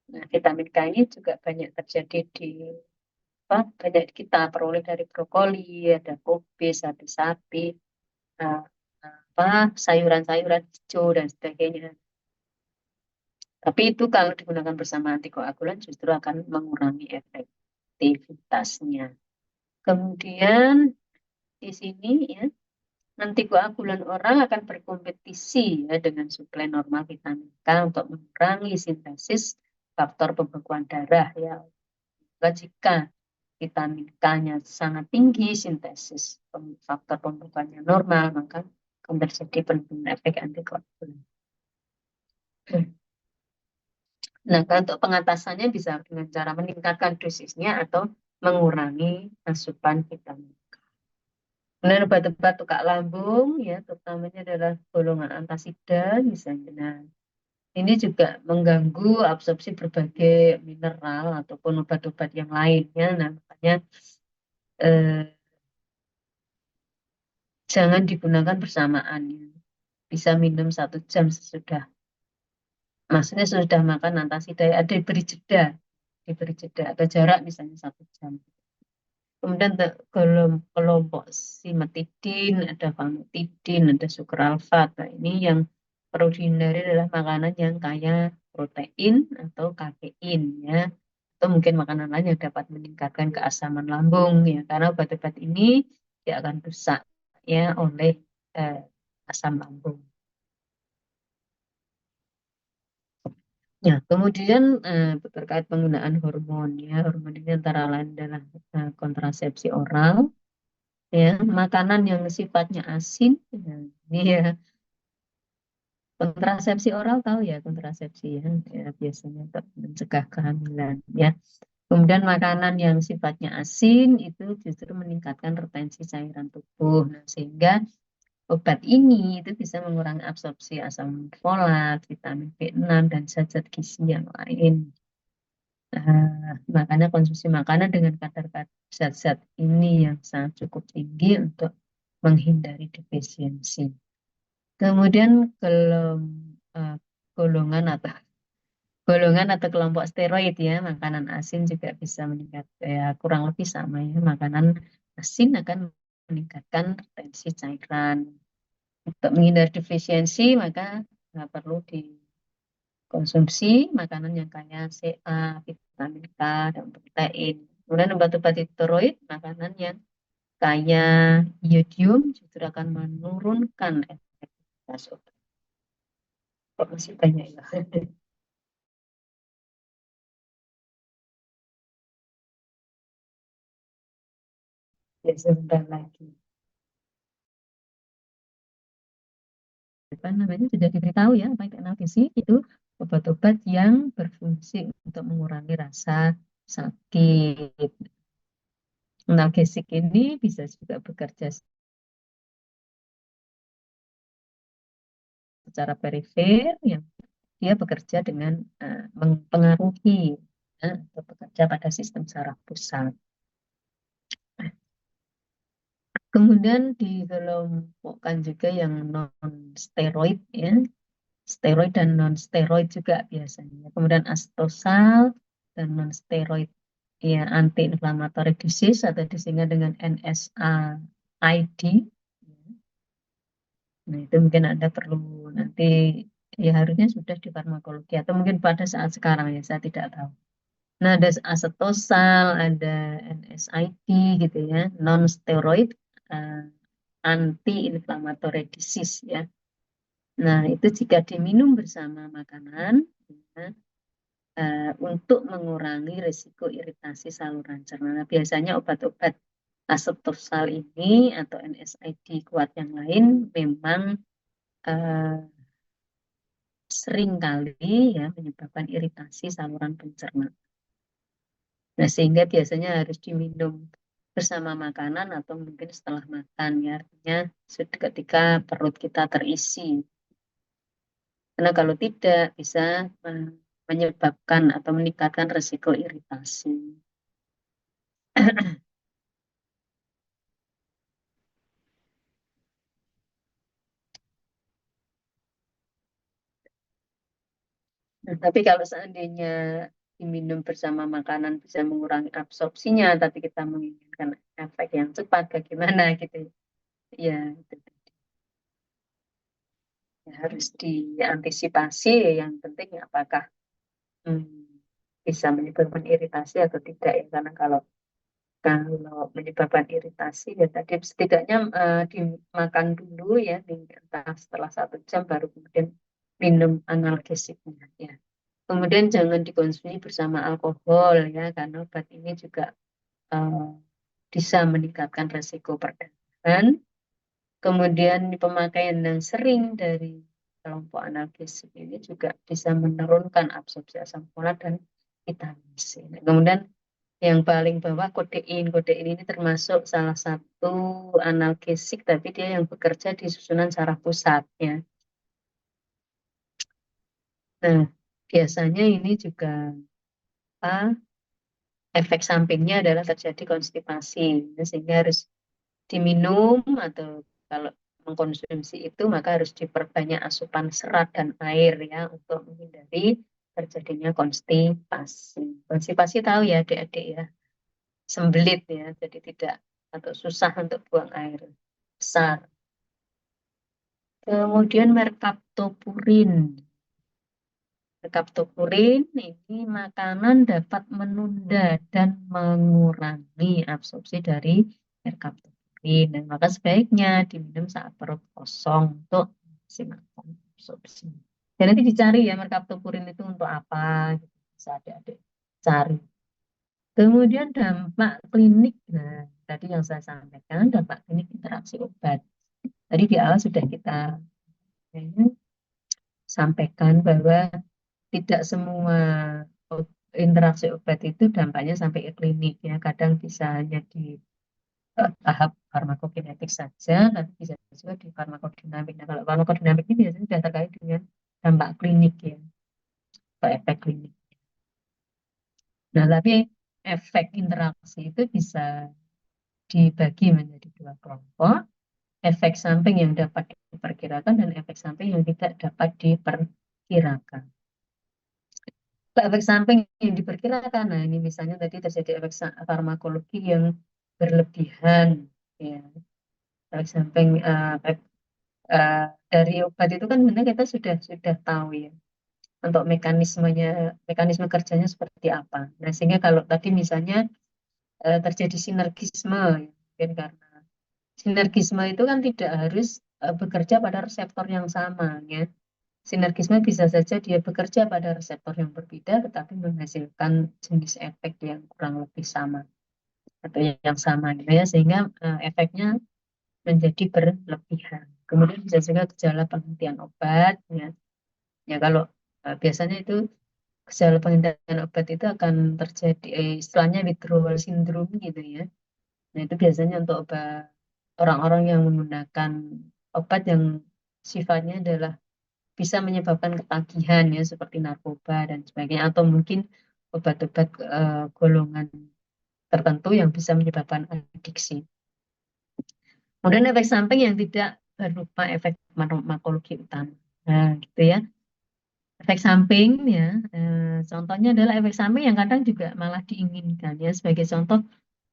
Nah, vitamin K ini juga banyak terjadi di apa? Banyak kita peroleh dari brokoli, ada kubis, ada sapi, nah, apa sayuran-sayuran hijau dan sebagainya. Tapi itu kalau digunakan bersama antikoagulan justru akan mengurangi efektivitasnya. Kemudian di sini ya, nanti koagulan orang akan berkompetisi ya dengan suplai normal vitamin K untuk mengurangi sintesis faktor pembekuan darah ya. Jika vitamin K-nya sangat tinggi, sintesis faktor pembekuannya normal, maka akan terjadi penurunan efek antikoagulan. Nah, untuk pengatasannya bisa dengan cara meningkatkan dosisnya atau mengurangi asupan vitamin. Kemudian obat-obat tukak lambung, ya, terutamanya adalah golongan antasida, misalnya. Nah, ini juga mengganggu absorpsi berbagai mineral ataupun obat-obat yang lainnya. Nah, makanya jangan digunakan bersamaan. Ya. Bisa minum 1 jam sesudah, maksudnya sudah makan antasida, ada diberi jeda atau jarak misalnya 1 jam. Kemudian kelompok simetidin, ada famotidin, ada sukralfat. Nah, ini yang perlu dihindari adalah makanan yang kaya protein atau kafein ya. Atau mungkin makanan lain yang dapat meningkatkan keasaman lambung ya. Karena obat-obat ini dia akan rusak ya oleh eh, asam lambung. Ya, kemudian terkait penggunaan hormon ya, hormon ini antara lain adalah kontrasepsi oral, ya, makanan yang sifatnya asin, ya, ini ya, kontrasepsi oral tahu ya kontrasepsi ya, ya biasanya untuk mencegah kehamilan ya. Kemudian makanan yang sifatnya asin itu justru meningkatkan retensi cairan tubuh, nah, sehingga obat ini itu bisa mengurangi absorpsi asam folat, vitamin B6 dan zat-zat gizi yang lain. Makanya konsumsi makanan dengan kadar zat-zat ini yang sangat cukup tinggi untuk menghindari defisiensi. Kemudian eh, golongan atau kelompok steroid ya, makanan asin juga bisa meningkat ya, kurang lebih sama ya, makanan asin akan meningkatkan retensi cairan. Untuk menghindari defisiensi maka perlu dikonsumsi makanan yang kaya CA, vitamin K, dan protein. Kemudian obat-obat steroid, makanan yang kaya iodium justru akan menurunkan efektivitas obat. Kok masih banyak ya? Ya, sebentar lagi. Apa namanya sudah diberitahu ya, baik analgesia itu obat-obat yang berfungsi untuk mengurangi rasa sakit. Analgesik ini bisa juga bekerja secara perifer, yang dia bekerja dengan mempengaruhi ya, atau bekerja pada sistem saraf pusat. Kemudian dikelompokkan juga yang non steroid ya, steroid dan non steroid juga biasanya. Kemudian astosal dan non steroid ya, anti-inflammatory disease atau disingkat dengan NSAID. Nah, itu mungkin Anda perlu nanti ya harusnya sudah di farmakologi atau mungkin pada saat sekarang ya saya tidak tahu. Nah, ada asetosal, ada NSAID gitu ya, non steroid anti-inflammatory disease ya. Nah, itu jika diminum bersama makanan ya, untuk mengurangi risiko iritasi saluran cerna. Nah, biasanya obat-obat asetosal ini atau NSAID kuat yang lain memang eh, seringkali ya menyebabkan iritasi saluran pencernaan. Nah, sehingga biasanya harus diminum bersama makanan atau mungkin setelah makan ya, artinya ketika perut kita terisi. Karena kalau tidak bisa menyebabkan atau meningkatkan resiko iritasi. Nah, tapi kalau seandainya diminum bersama makanan bisa mengurangi absorpsinya, tapi kita menginginkan efek yang cepat, bagaimana gitu ya, itu ya, harus diantisipasi. Yang penting apakah hmm, bisa menyebabkan iritasi atau tidak ya, karena kalau menyebabkan iritasi ya tadi setidaknya dimakan dulu ya, entah setelah 1 jam baru kemudian minum analgesiknya ya. Kemudian jangan dikonsumsi bersama alkohol ya, karena obat ini juga eh, bisa meningkatkan resiko perdarahan. Kemudian pemakaian yang sering dari kelompok analgesik ini juga bisa menurunkan absorpsi asam folat dan vitamin C. Nah, kemudian yang paling bawah kodein. Kodein ini termasuk salah satu analgesik, tapi dia yang bekerja di susunan saraf pusat ya. Nah, biasanya ini juga apa, efek sampingnya adalah terjadi konstipasi, sehingga harus diminum atau kalau mengkonsumsi itu maka harus diperbanyak asupan serat dan air ya untuk menghindari terjadinya konstipasi. Konstipasi tahu ya adik-adik ya, sembelit ya, jadi tidak atau susah untuk buang air besar. Kemudian merkaptopurin. Merkaptopurin ini makanan dapat menunda dan mengurangi absorpsi dari merkaptopurin. Dan maka sebaiknya diminum saat perut kosong untuk maksimalkan absorpsi. Dan nanti dicari ya merkaptopurin itu untuk apa, gitu. Bisa adik-adik cari. Kemudian dampak klinik. Nah, tadi yang saya sampaikan dampak klinik interaksi obat. Tadi di awal sudah kita sampaikan bahwa tidak semua interaksi obat itu dampaknya sampai ke klinik ya. Kadang bisa hanya di tahap farmakokinetik saja, tapi bisa juga di farmakodinamik. Nah, kalau farmakodinamik ini biasanya sudah terkait dengan dampak klinik ya, atau efek klinik. Nah, tapi efek interaksi itu bisa dibagi menjadi dua kelompok, efek samping yang dapat diperkirakan dan efek samping yang tidak dapat diperkirakan. Efek samping yang diperkirakan, nah ini misalnya tadi terjadi efek farmakologi yang berlebihan, ya. Efek samping dari obat itu kan sebenarnya kita sudah tahu ya untuk mekanisme kerjanya seperti apa. Nah sehingga kalau tadi misalnya terjadi sinergisme, ya, mungkin karena sinergisme itu kan tidak harus bekerja pada reseptor yang sama, ya. Sinergisme bisa saja dia bekerja pada reseptor yang berbeda, tetapi menghasilkan jenis efek yang kurang lebih sama atau yang sama, gitu ya, sehingga efeknya menjadi berlebihan. Kemudian bisa juga gejala penghentian obat, ya. Ya kalau biasanya itu gejala penghentian obat itu akan terjadi, istilahnya withdrawal syndrome gitu ya. Nah itu biasanya untuk obat orang-orang yang menggunakan obat yang sifatnya adalah bisa menyebabkan ketagihan ya seperti narkoba dan sebagainya atau mungkin obat-obat golongan tertentu yang bisa menyebabkan adiksi. Kemudian efek samping yang tidak berupa efek farmakologi utama. Nah, gitu ya. Efek samping ya, contohnya adalah efek samping yang kadang juga malah diinginkan ya. Sebagai contoh,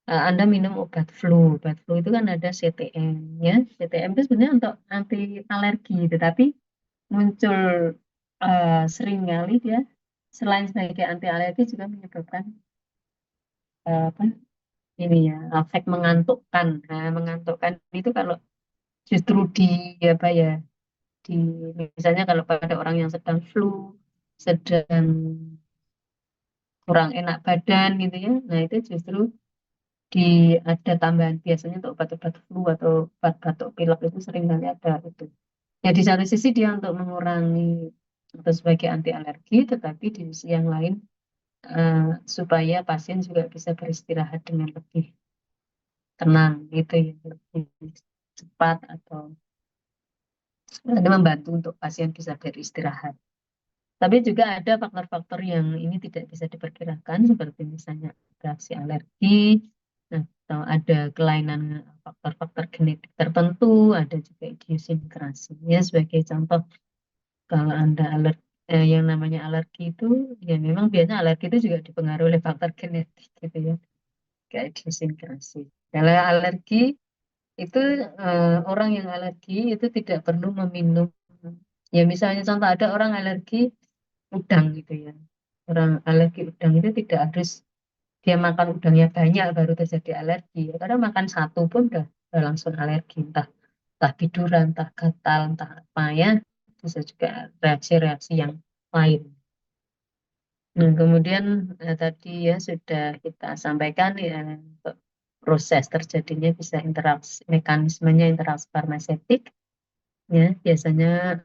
Anda minum obat flu. Obat flu itu kan ada CTM ya. CTM itu sebenarnya untuk anti alergi, tetapi muncul seringkali dia selain sebagai anti alergi juga menyebabkan apa ini ya efek mengantukkan. Nah, mengantukkan itu kalau justru di apa ya di misalnya kalau pada orang yang sedang flu, sedang kurang enak badan gitu ya, nah itu justru di ada tambahan biasanya untuk obat-obat flu atau obat batuk pilek itu sering kali ada itu. Ya di satu sisi dia untuk mengurangi atau sebagai anti alergi, tetapi di sisi yang lain eh, supaya pasien juga bisa beristirahat dengan lebih tenang gitu ya, lebih cepat atau membantu untuk pasien bisa beristirahat. Tapi juga ada faktor-faktor yang ini tidak bisa diperkirakan, seperti misalnya reaksi alergi, atau ada kelainan faktor-faktor genetik tertentu, ada juga idiosinkrasi. Ya, sebagai contoh, kalau Anda yang namanya alergi itu, ya memang biasanya alergi itu juga dipengaruhi oleh faktor genetik gitu ya, kayak idiosinkrasi. Kalau alergi itu orang yang alergi itu tidak perlu meminum. Ya misalnya contoh ada orang alergi udang gitu ya. Orang alergi udang itu tidak harus dia makan udangnya banyak baru terjadi alergi. Ya. Karena makan satu pun udah langsung alergi. Entah biduran, entah gatal, entah apa ya. Bisa juga reaksi-reaksi yang lain. Nah, kemudian tadi ya sudah kita sampaikan ya untuk proses terjadinya bisa interaksi, mekanismenya interaksi farmasetik. Ya, biasanya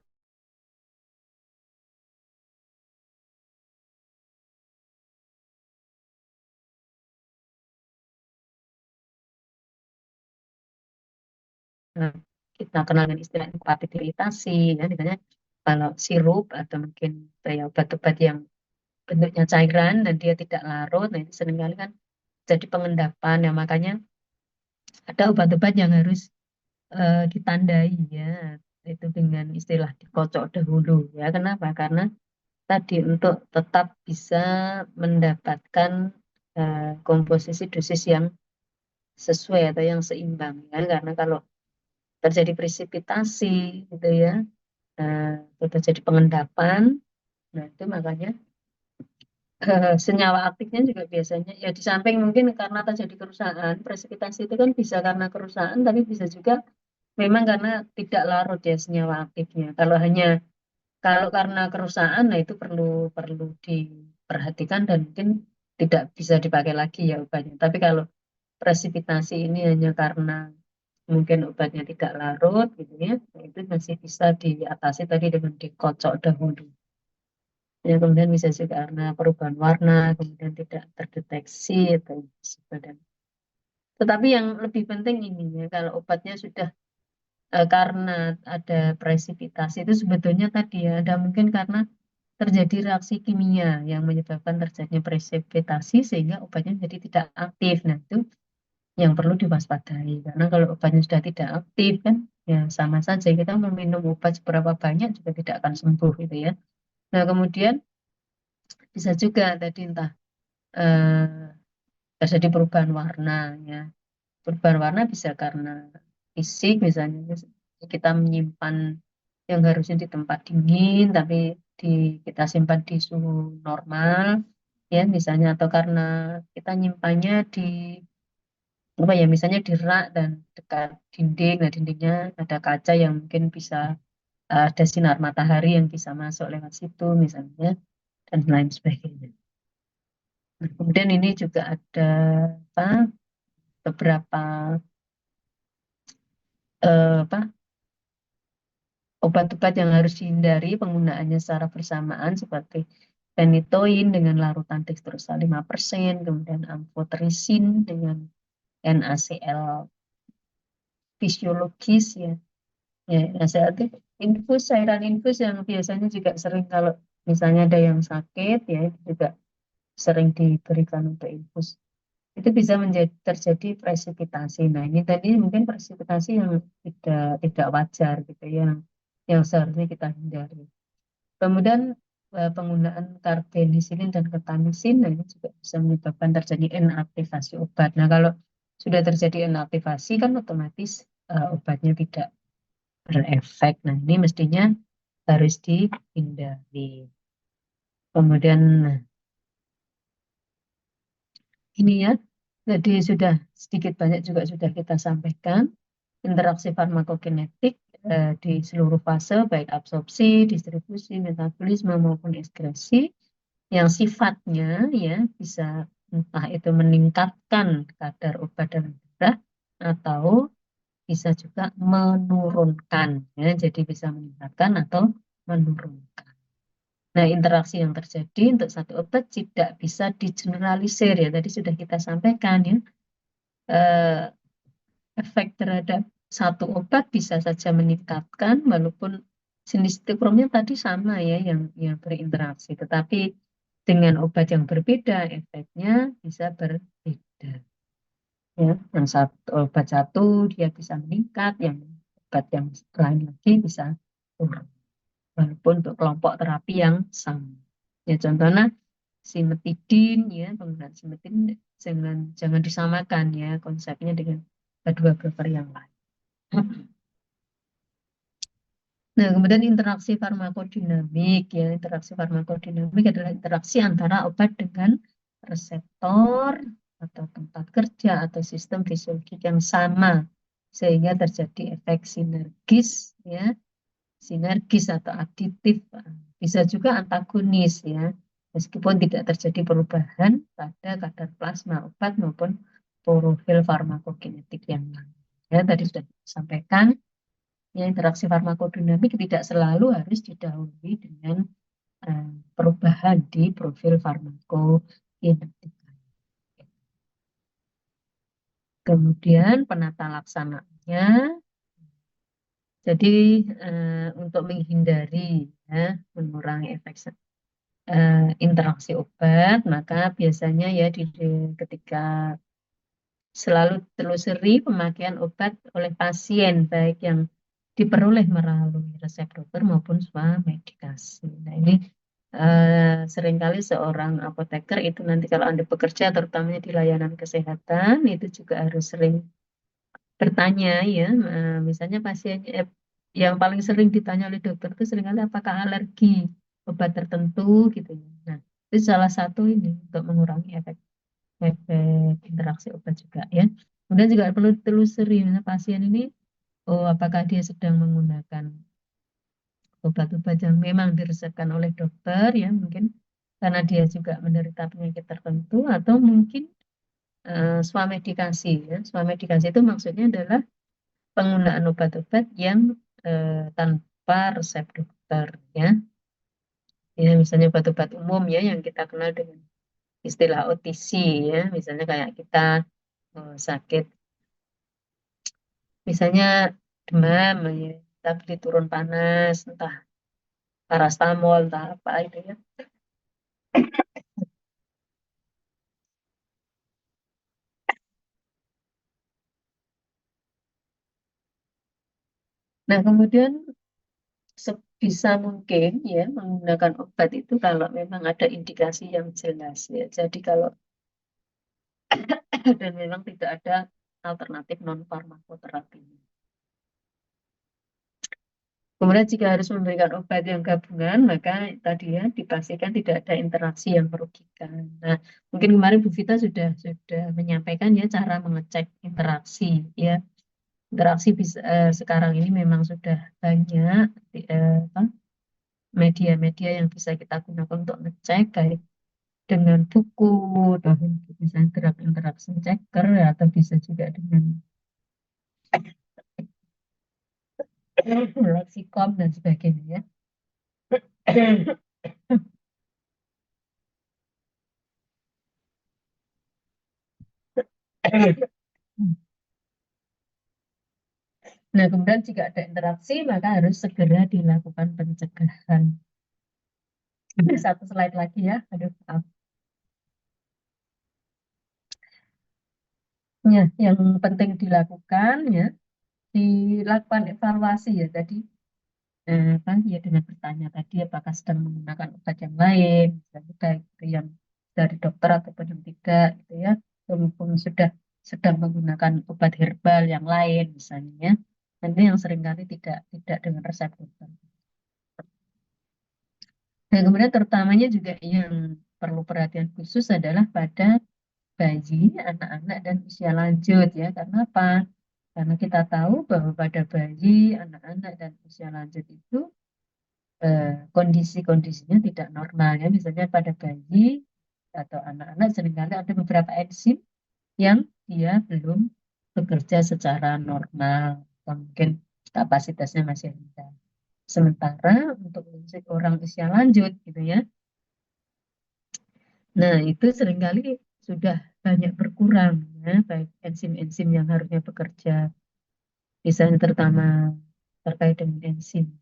eh, kita kenal dengan istilah inkompatibilitasi ya, misalnya kalau sirup atau mungkin kayak obat-obat yang bentuknya cairan dan dia tidak larut, nah itu seringkali kan jadi pengendapan ya, makanya ada obat-obat yang harus ditandai ya, itu dengan istilah dikocok dahulu ya. Kenapa? Karena tadi untuk tetap bisa mendapatkan komposisi dosis yang sesuai atau yang seimbang ya. Karena kalau terjadi presipitasi gitu ya, atau terjadi pengendapan, nah itu makanya senyawa aktifnya juga biasanya ya di samping mungkin karena terjadi kerusakan, presipitasi itu kan bisa karena kerusakan, tapi bisa juga memang karena tidak larut ya senyawa aktifnya. Kalau karena kerusakan, nah itu perlu perlu diperhatikan dan mungkin tidak bisa dipakai lagi ya obatnya. Tapi kalau presipitasi ini hanya karena mungkin obatnya tidak larut gitu ya, nah itu masih bisa diatasi tadi dengan dikocok dahulu. Ya, kemudian bisa juga karena perubahan warna, kemudian tidak terdeteksi atau sebagainya. Tetapi yang lebih penting ini ya, kalau obatnya sudah karena ada presipitasi itu sebetulnya tadi ya, ada mungkin karena terjadi reaksi kimia yang menyebabkan terjadinya presipitasi sehingga obatnya jadi tidak aktif. Nah, itu yang perlu diwaspadai. Karena kalau obatnya sudah tidak aktif kan, ya sama saja kita meminum obat seberapa banyak juga tidak akan sembuh gitu ya. Nah, kemudian bisa juga tadi entah terjadi perubahan warna ya. Perubahan warna bisa karena fisik misalnya kita menyimpan yang harusnya di tempat dingin tapi di kita simpan di suhu normal ya misalnya atau karena kita nyimpannya di apa ya misalnya di rak dan dekat dinding, nah dindingnya ada kaca yang mungkin bisa ada sinar matahari yang bisa masuk lewat situ misalnya dan lain sebagainya. Nah, kemudian ini juga ada apa beberapa apa obat-obat yang harus dihindari penggunaannya secara bersamaan seperti phenytoin dengan larutan dextrosa 5%, kemudian amphotericin dengan NaCl fisiologis ya. Ya, NaCl itu cairan infus yang biasanya juga sering kalau misalnya ada yang sakit ya itu juga sering diberikan untuk infus. Itu bisa terjadi presipitasi. Nah, ini tadi mungkin presipitasi yang tidak wajar gitu ya, yang seharusnya kita hindari. Kemudian penggunaan karbenisilin dan ketamisin, nah ini juga bisa menyebabkan terjadi inaktivasi obat. Nah, kalau sudah terjadi inaktivasi kan otomatis obatnya tidak berefek. Nah, ini mestinya harus dihindari. Kemudian nah, ini ya, jadi sudah sedikit banyak juga sudah kita sampaikan interaksi farmakokinetik di seluruh fase baik absorpsi, distribusi, metabolisme maupun ekskresi yang sifatnya ya bisa entah itu meningkatkan kadar obat dalam darah atau bisa juga menurunkan ya jadi bisa meningkatkan atau menurunkan. Nah, interaksi yang terjadi untuk satu obat tidak bisa digeneralisir ya tadi sudah kita sampaikan ya. Eh, Efek terhadap satu obat bisa saja meningkatkan walaupun jenis stiprumnya tadi sama ya yang berinteraksi, tetapi dengan obat yang berbeda efeknya bisa berbeda. Ya, yang obat satu dia bisa meningkat, yang obat yang lain lagi bisa turun. Walaupun untuk kelompok terapi yang sama. Ya, contohnya simetidin ya penggunaan simetidin jangan disamakan ya konsepnya dengan kedua blocker yang lain. Nah, kemudian interaksi farmakodinamik ya, interaksi farmakodinamik adalah interaksi antara obat dengan reseptor atau tempat kerja atau sistem fisiologis yang sama sehingga terjadi efek sinergis ya, sinergis atau aditif, bisa juga antagonis ya, meskipun tidak terjadi perubahan pada kadar plasma obat maupun profil farmakokinetik yang lain. Ya, tadi sudah disampaikan. Ya, interaksi farmakodinamik tidak selalu harus didahului dengan perubahan di profil farmakokinetik. Kemudian penata laksanaannya, jadi untuk menghindari ya, mengurangi efek interaksi obat, maka biasanya ya ketika selalu telusuri pemakaian obat oleh pasien, baik yang diperoleh melalui resep dokter maupun swamedikasi. Nah, ini seringkali seorang apoteker itu nanti kalau Anda bekerja, terutama di layanan kesehatan, itu juga harus sering bertanya ya, misalnya pasiennya yang paling sering ditanya oleh dokter itu seringkali apakah alergi obat tertentu gitu ya. Nah, itu salah satu ini untuk mengurangi efek interaksi obat juga ya. Kemudian juga perlu ditelusuri misalnya pasien ini, oh apakah dia sedang menggunakan obat-obat yang memang diresepkan oleh dokter ya, mungkin karena dia juga menderita penyakit tertentu atau mungkin swamedikasi ya. Swamedikasi itu maksudnya adalah penggunaan obat-obat yang tanpa resep dokter ya. Ya, misalnya obat-obat umum ya yang kita kenal dengan istilah OTC ya, misalnya kayak kita sakit, misalnya demam, ya, kita beli turun panas, entah parastamol, entah apa itu ya. Nah, kemudian sebisa mungkin ya menggunakan obat itu kalau memang ada indikasi yang jelas ya. Jadi kalau dan memang tidak ada alternatif non farmakoterapi. Kemudian jika harus memberikan obat yang gabungan, maka tadi ya dipastikan tidak ada interaksi yang merugikan. Nah, mungkin kemarin Bu Vita sudah menyampaikan ya cara mengecek interaksi ya. Interaksi bisa, sekarang ini memang sudah banyak apa, media-media yang bisa kita gunakan untuk ngecek kayak dengan buku, atau misalnya gerak interaksi checker atau bisa juga dengan leksikon dan sebagainya ya. Nah, kemudian jika ada interaksi, maka harus segera dilakukan pencegahan. Ini satu slide lagi ya. Aduh, maaf. Ya, yang penting dilakukan ya, dilakukan evaluasi ya tadi. Kan ya dengan bertanya tadi apakah sedang menggunakan obat yang lain, misalnya baik itu yang dari dokter ataupun yang tidak, gitu ya. Maupun sudah sedang menggunakan obat herbal yang lain, misalnya. Nanti yang seringkali tidak dengan resep dokter. Dan kemudian terutamanya juga yang perlu perhatian khusus adalah pada bayi, anak-anak, dan usia lanjut ya. Karena apa? Karena kita tahu bahwa pada bayi, anak-anak, dan usia lanjut itu kondisi-kondisinya tidak normal ya. Misalnya pada bayi atau anak-anak seringkali ada beberapa enzim yang dia belum bekerja secara normal, atau mungkin kapasitasnya masih rendah. Sementara untuk orang usia lanjut gitu ya, nah itu seringkali sudah banyak berkurang ya, baik enzim-enzim yang harusnya bekerja, misalnya terutama terkait dengan enzim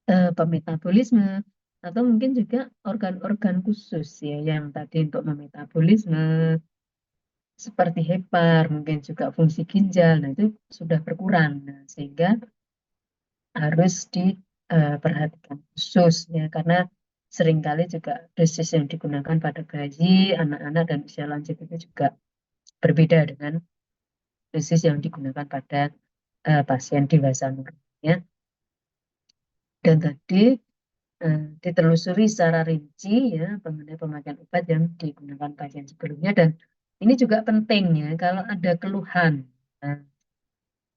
pemetabolisme, atau mungkin juga organ-organ khusus ya yang tadi untuk memetabolisme seperti hepar, mungkin juga fungsi ginjal, nah itu sudah berkurang, nah, sehingga harus diperhatikan khusus ya karena seringkali juga dosis yang digunakan pada bayi, anak-anak, dan usia lanjut itu juga berbeda dengan dosis yang digunakan pada pasien dewasa normal ya. Dan tadi ditelusuri secara rinci ya mengenai pemakaian obat yang digunakan pasien sebelumnya, dan ini juga penting ya kalau ada keluhan. Nah,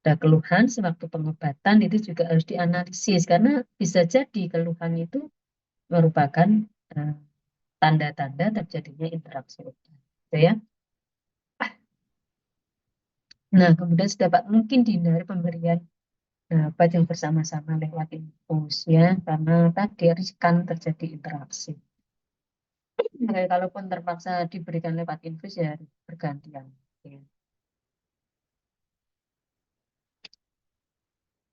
ada keluhan sewaktu pengobatan itu juga harus dianalisis karena bisa jadi keluhan itu merupakan eh, tanda-tanda terjadinya interaksi obat. Gitu ya. Nah, kemudian sedapat mungkin dihindari pemberian obat yang bersama-sama lewat infus ya karena tadi riskan terjadi interaksi. Oke, kalaupun terpaksa diberikan lewat infus ya bergantian. Ya.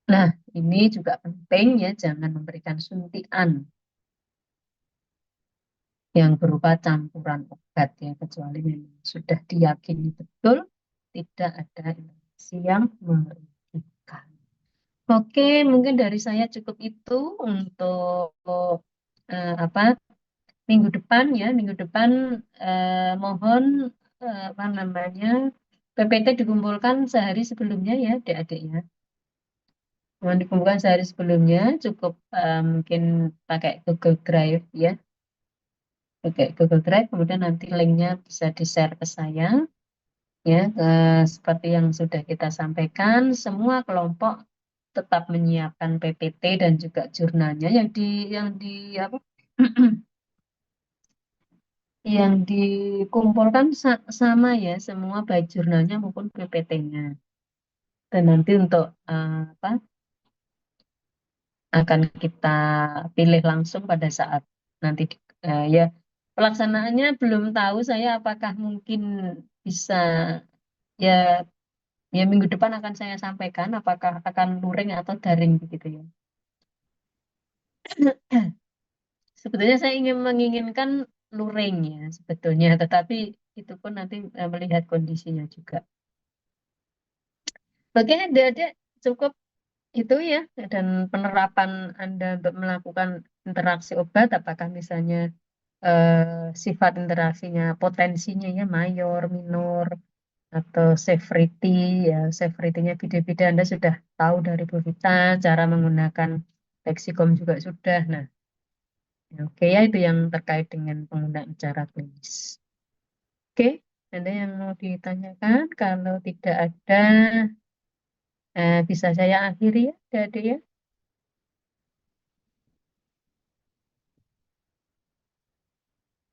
Nah, ini juga penting ya, jangan memberikan suntikan. yang berupa campuran obat ya, kecuali memang sudah diyakini betul tidak ada interaksi yang merugikan. Oke, mungkin dari saya cukup itu untuk apa minggu depan ya. Minggu depan mohon apa namanya PPT dikumpulkan sehari sebelumnya ya, adik-adik ya. Mohon dikumpulkan sehari sebelumnya, cukup mungkin pakai Google Drive ya. Pakai Google Drive, kemudian nanti linknya bisa di-share ke saya. Ya, seperti yang sudah kita sampaikan, semua kelompok tetap menyiapkan PPT dan juga jurnalnya yang di apa yang dikumpulkan sama ya semua baik jurnalnya maupun PPT-nya. Dan nanti untuk apa akan kita pilih langsung pada saat nanti ya pelaksanaannya belum tahu saya apakah mungkin bisa ya ya minggu depan akan saya sampaikan apakah akan luring atau daring begitu ya. Sebetulnya saya menginginkan luring ya sebetulnya, tetapi itu pun nanti melihat kondisinya juga. Oke, adik-adik cukup itu ya, dan penerapan Anda untuk melakukan interaksi obat, apakah misalnya sifat interaksinya, potensinya ya mayor, minor, atau severity ya, severity-nya beda-beda Anda sudah tahu dari Bu Vita, cara menggunakan leksikon juga sudah. Nah, ya, oke ya itu yang terkait dengan penggunaan cara klinis. Oke, ada yang mau ditanyakan? Kalau tidak ada, bisa saya akhiri ya, adik-adik ya.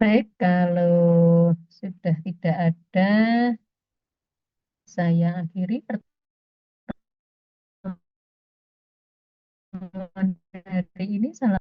Baik, kalau sudah tidak ada, saya akhiri pertemuan hari ini. Salam.